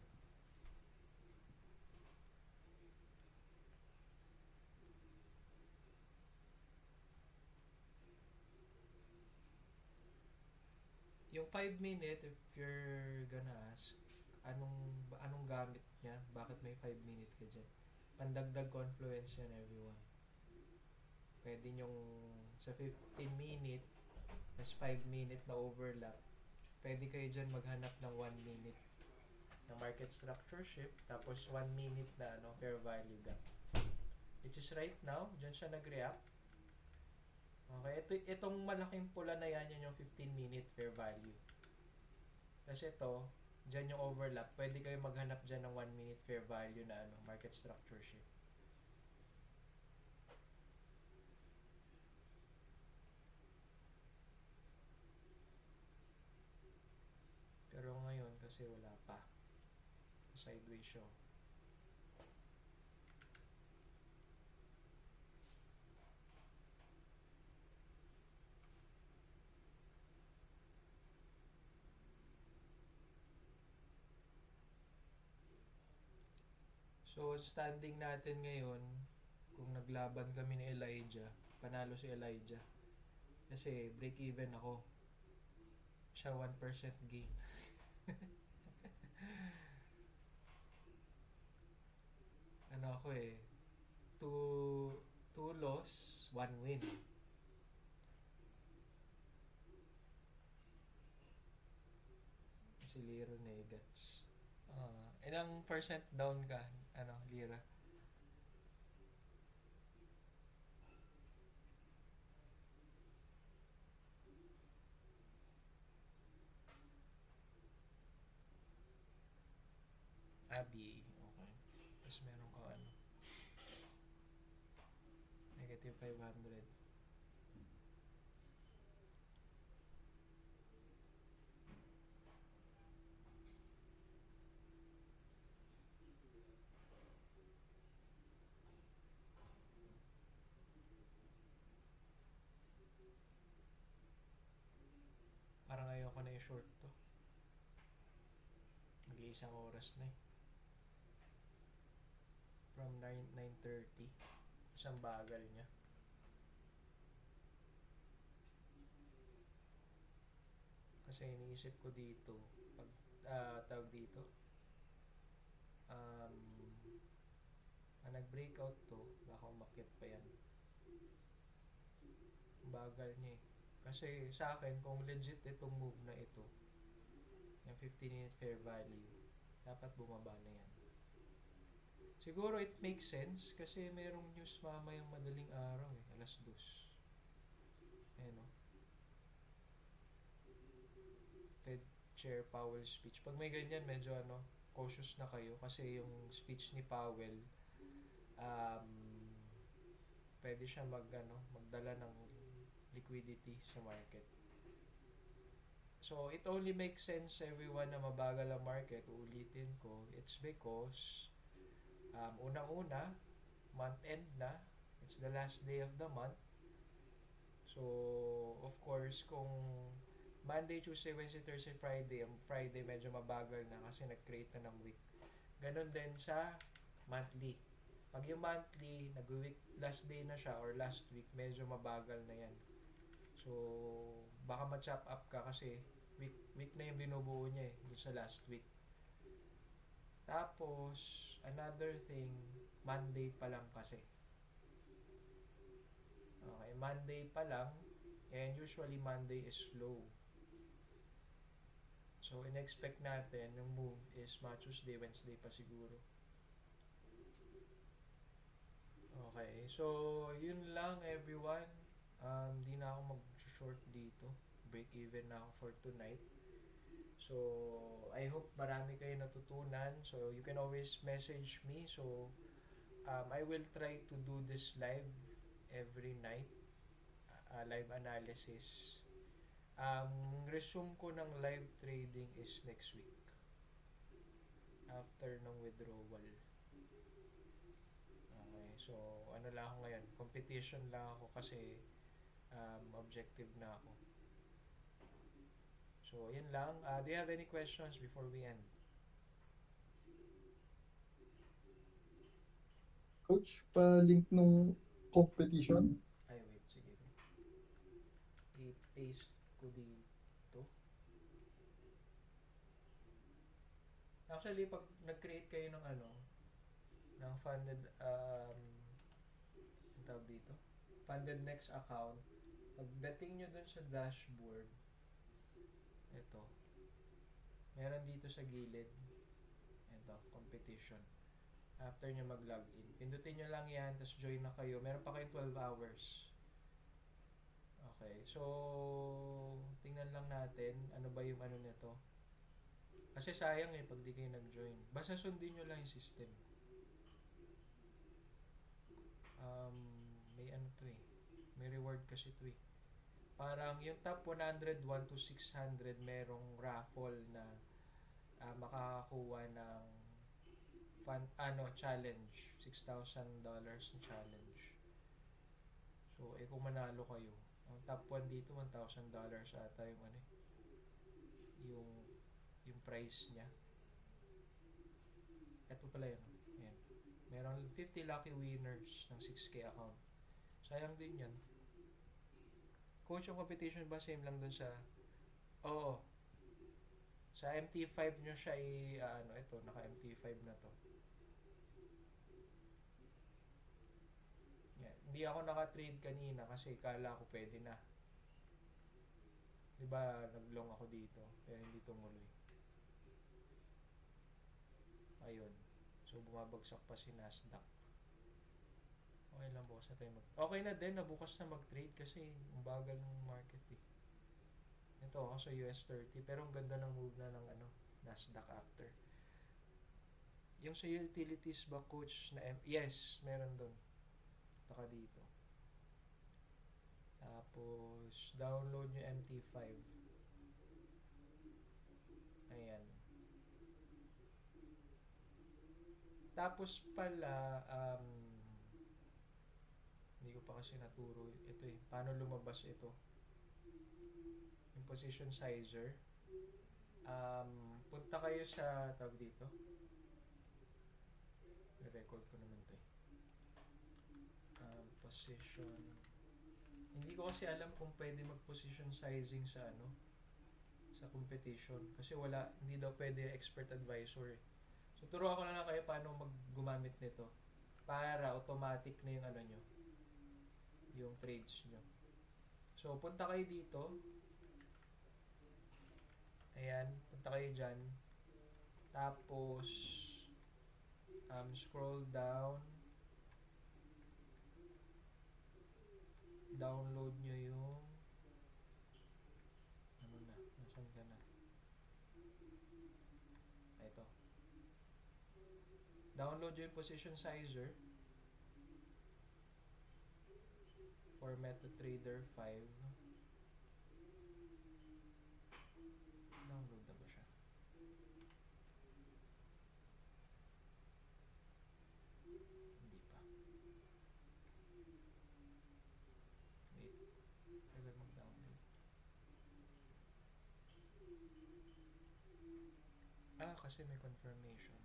Yung 5 minute, if you're gonna ask, anong gamit niya? Bakit may 5 minute ka dyan? Pandagdag confluence yan, everyone. Pwede nyong sa 15 minute, tas 5 minute na overlap, pwede kayo dyan maghanap ng 1 minute na market structure shift, tapos 1 minute na fair value gap. Which is right now, dyan siya nag-react. Okay, itong malaking pula na yan, yun yung 15 minute fair value. Tapos ito, dyan yung overlap, pwede kayo maghanap dyan ng 1 minute fair value na market structure shift. kasi wala pa. Sideways siya. So, standing natin ngayon, kung naglaban kami ni Elijah, panalo si Elijah. Kasi break even ako. Siya 1% gain. Ano ako eh, 2 loss, 1 win. Si Liro Negats. Ilang percent down ka, Lira? Abi, okay. Tapos meron ka negative 500. Parang ayoko na i-short to. Mag-iisang oras na eh. From 9:30. Isang bagal niya. Kasi iniisip ko dito, pag tawag dito, nag-breakout to, baka umakyat pa yan. Bagal niya eh. Kasi sa akin, kung legit itong move na ito, yung 15-minute fair value, dapat bumaba na yan. Siguro it makes sense kasi merong news mamayang madaling araw eh, alas 2. Ayan o. Fed Chair Powell speech. Pag may ganyan, medyo cautious na kayo kasi yung speech ni Powell, pwede siya magdala ng liquidity sa market. So, it only makes sense everyone na mabagal ang market. Uulitin ko, it's because unang-una, month end na. It's the last day of the month. So, of course, kung Monday, Tuesday, Wednesday, Thursday, Friday, ang Friday medyo mabagal na kasi nag-create na ng week. Ganon din sa monthly. Pag yung monthly, nag-week, last day na siya or last week, medyo mabagal na yan. So, baka ma-chop up ka kasi week na yung binubuo niya dun sa last week. Tapos, another thing, Monday pa lang kasi. Okay, Monday pa lang, and usually Monday is slow. So, in-expect natin, yung move is Tuesday, Wednesday pa siguro. Okay, so, yun lang everyone. Di na ako mag-short dito. Break even na ako for tonight. So, I hope marami kayo natutunan. So, you can always message me. So, I will try to do this live every night. Live analysis. Resume ko ng live trading is next week. After ng withdrawal. Okay, so, lang ako ngayon. Competition lang ako kasi objective na ako. So, yun lang. Do you have any questions before we end? Coach, pa-link nung competition. Ay, wait. Sige. I-paste ko dito. Actually, pag nag-create kayo ng ng funded, ang tawag dito? Funded Next account, pagdating nyo dun sa dashboard, ito, meron dito sa gilid, ito, competition. After nyo mag-login, pindutin nyo lang yan, tapos join na kayo. Meron pa kayong 12 hours. Okay, so, tingnan lang natin, ano ba yung nito. Kasi sayang pag di kayo nag-join. Basta sundin nyo lang yung system. May to may reward kasi to parang yung top 100, 1 to 600 merong raffle na makakakuha ng challenge, $6,000 na challenge. So, kung manalo kayo, ang top 1 dito, $1,000 ata yung yung price niya. Ito pala yun. Ayan. Meron 50 lucky winners ng 6K account. Sayang din yan. Coach, yung competition ba same lang dun sa... Oo. Sa MT5 nyo siya ito, naka MT5 na to. Yan. Hindi ako naka-trade kanina kasi kala ko pwede na. Diba, nag-long ako dito, pero hindi tumuloy. Ayun. So, bumabagsak pa si Nasdaq. Okay lang, bukas na tayo okay na din, nabukas na mag-trade kasi ang bagal ng market eh. Ito ako sa US 30, pero ang ganda ng move na ng Nasdaq after. Yung sa utilities ba, coach, na yes, meron doon. Taka dito. Tapos, download nyo MT5. Ayan. Tapos pala, hindi ko pa kasi naturo ito eh. Paano lumabas ito? Yung position sizer. Punta kayo sa tawag dito. I-record ko naman ito eh. Position. Hindi ko kasi alam kung pwede mag-position sizing sa sa competition. Kasi hindi daw pwede expert advisor eh. So, turuan ko na lang kayo paano gumamit nito para automatic na yung nyo, yung trades nyo. So, punta kayo dito. Ayan, punta kayo dyan. Tapos, scroll down. Download nyo yung nasan ka na? Ito. Download yung position sizer for MetaTrader 5. Download na ba siya? Hindi pa. Wait. Tagal mag-download. Kasi may confirmation.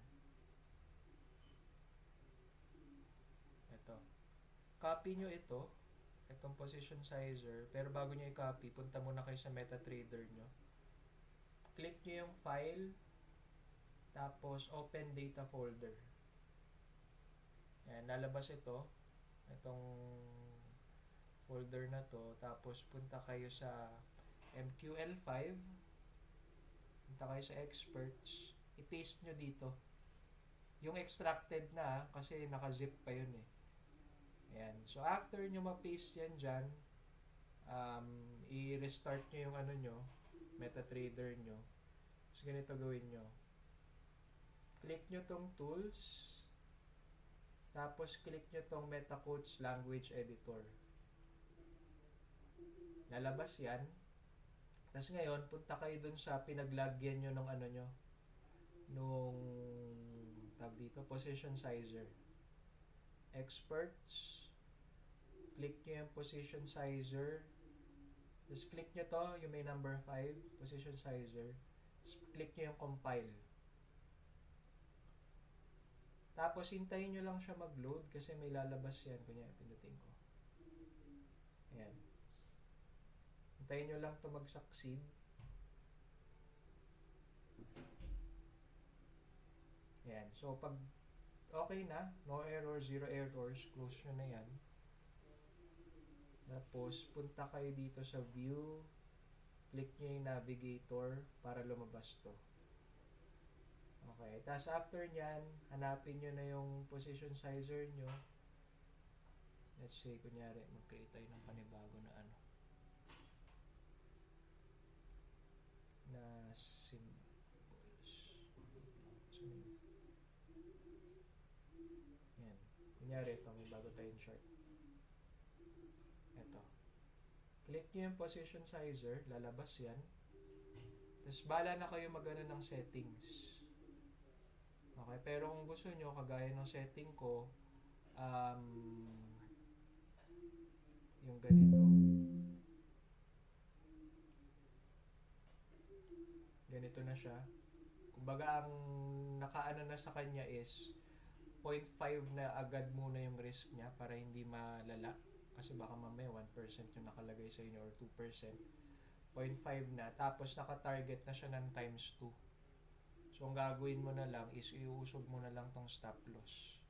Ito. Copy nyo itong position sizer, pero bago nyo i-copy, punta muna kayo sa MetaTrader nyo. Click nyo yung file, tapos open data folder. Ayan, lalabas itong folder na to, tapos punta kayo sa MQL5, punta kayo sa experts, i-paste nyo dito. Yung extracted na, kasi naka-zip pa yun eh. Ayan. So, after nyo ma-paste yan dyan, i-restart nyo yung nyo, MetaTrader nyo. So, ganito gawin nyo. Click nyo tong tools, tapos click nyo tong MetaCoach Language Editor. Lalabas yan. Tapos ngayon, punta kayo dun sa pinaglagyan nyo ng nung tag dito, position sizer. Experts, click nyo yung position sizer, tapos click nyo to, yung may number 5, position sizer, tapos click nyo yung compile. Tapos hintayin nyo lang siya mag-load kasi may lalabas yan. Kunya, pindutin ko. Ayan. Hintayin nyo lang to mag-succeed. Ayan. So, pag okay na, no error, zero errors, close nyo na yan. Tapos, punta kayo dito sa view, click nyo yung navigator para lumabas to. Okay. Tapos, after nyan, hanapin nyo na yung position sizer nyo. Let's say, kunyari, mag-create tayo ng panibago na na symbols. So, yan. Kunyari, ito, may bago tayong chart. Ito. Click nyo yung position sizer, lalabas yan. Tapos bala na kayo magano ng settings. Okay, pero kung gusto nyo, kagaya ng setting ko, yung ganito. Ganito na siya. Kumbaga, ang nakaano na sa kanya is 0.5 na agad muna yung risk niya para hindi malala. Kasi baka mamaya 1% yung nakalagay sa inyo or 2%. 0.5 na. Tapos naka-target na siya ng times 2. So, ang gagawin mo na lang is iuusog mo na lang tong stop loss.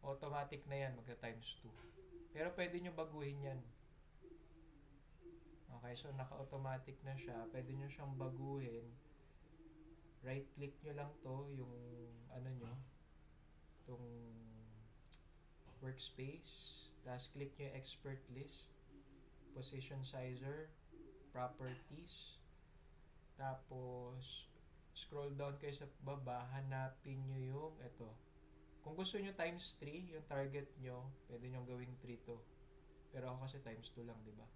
Automatic na yan, magka-times 2. Pero pwede nyo baguhin yan. Okay, so naka-automatic na siya. Pwede nyo siyang baguhin. Right-click nyo lang to, yung ano nyo, itong workspace. Tapos click nyo yung expert list. Position sizer. Properties. Tapos scroll down kayo sa baba, hanapin nyo yung ito. Kung gusto nyo times 3, yung target nyo, pwede nyo gawing 3 to. Pero ako kasi times 2 lang, di ba?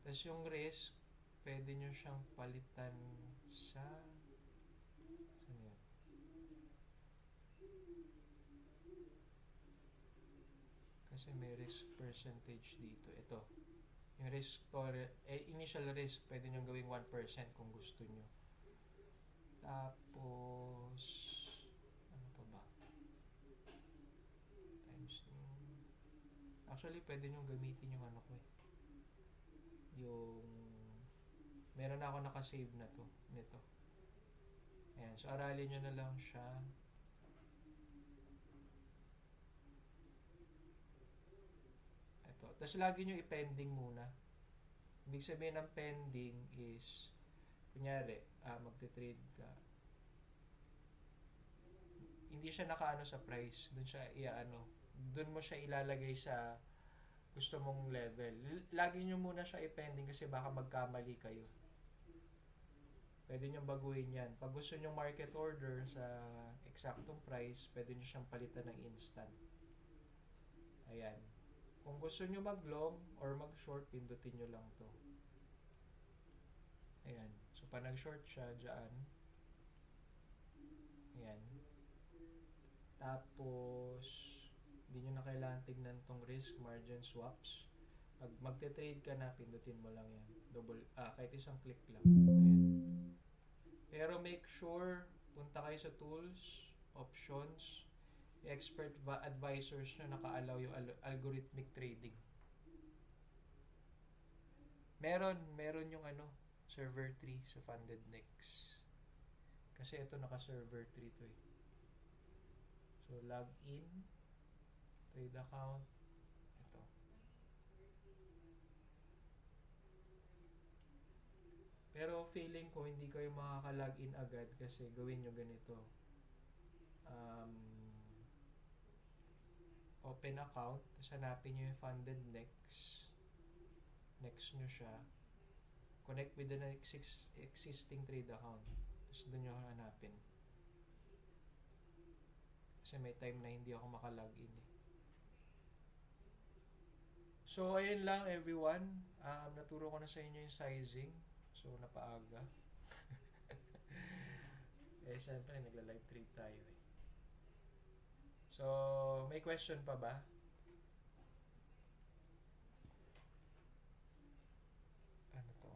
Tapos yung risk, pwede nyo siyang palitan sa... Saan yan? Kasi may risk percentage dito. Ito. Yung risk initial risk, pwede nyo gawing 1% kung gusto nyo. Tapos, ano pa ba? Times nyo. Actually, pwede nyo gamitin yung ano ko eh. Yung, meron na ako nakasave na to, nito. Ayan, so aralin nyo na lang siya. Ito. Tapos lagi nyo i-pending muna. Ibig sabihin ng pending is, kunyari, magte-trade ka. Hindi siya nakaano sa price. Doon siya doon mo siya ilalagay sa gusto mong level. Lagi nyo muna siya i-pending kasi baka magkamali kayo. Pwede nyo baguhin yan. Pag gusto nyo market order sa eksaktong price, pwede nyo siyang palitan ng instant. Ayan. Kung gusto nyo mag-long or mag-short, pindutin nyo lang to. Ayan. So, pag nag-short siya, dyan. Ayan. Tapos, hindi nyo na kailangan tignan tong risk, margin swaps. Pag magte-trade ka na, pindutin mo lang yan. Kahit isang click lang. Ayan. Pero make sure, punta kayo sa tools, options, expert advisors nyo naka-allow yung algorithmic trading. Meron yung server 3 sa funded next. Kasi ito naka-server 3 to eh. So, log in, trade account, ito. Pero feeling ko hindi kayo makaka-login agad kasi gawin nyo ganito. Open account, tapos hanapin nyo yung funded next. Next nyo siya. Connect with the existing trade account. Tapos doon nyo hanapin. Kasi may time na hindi ako makalogin eh. So, ayun lang everyone. Naturo ko na sa inyo yung sizing. So, napaaga. Eh, syempre, nagla-live trade tayo eh. So, may question pa ba? Ano to?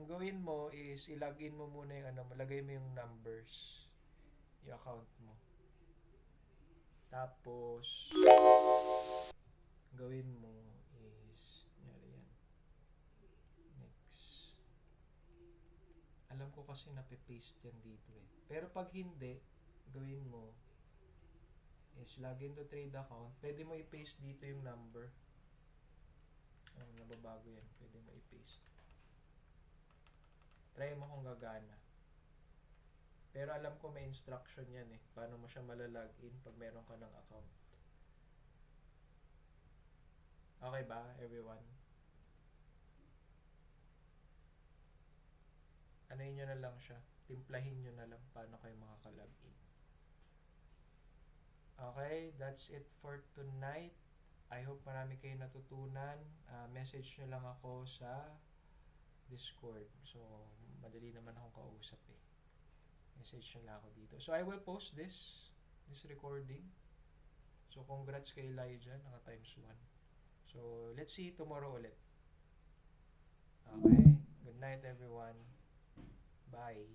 Gawin mo is ilagin mo muna yung malagay mo yung numbers. Yung account mo. Tapos, gawin mo is, nyari yan. Next. Alam ko kasi napipaste yan dito eh. Pero pag hindi, gawin mo is login to trade account. Pwede mo i-paste dito yung number. Nababago yan. Pwede mo i-paste. Try mo kung gagana. Pero alam ko may instruction yan eh. Paano mo siya malalogin pag meron ka ng account. Okay ba, everyone? Anuhin nyo na lang siya. Timplahin nyo na lang paano kayo makakalogin. Okay, that's it for tonight. I hope marami kayo natutunan. Message nyo lang ako sa Discord. So, madali naman akong kausap eh. Message na lang ako dito. So, I will post this recording. So, congrats kay Elijah, naka times 1. So, let's see tomorrow ulit. Okay? Good night, everyone. Bye.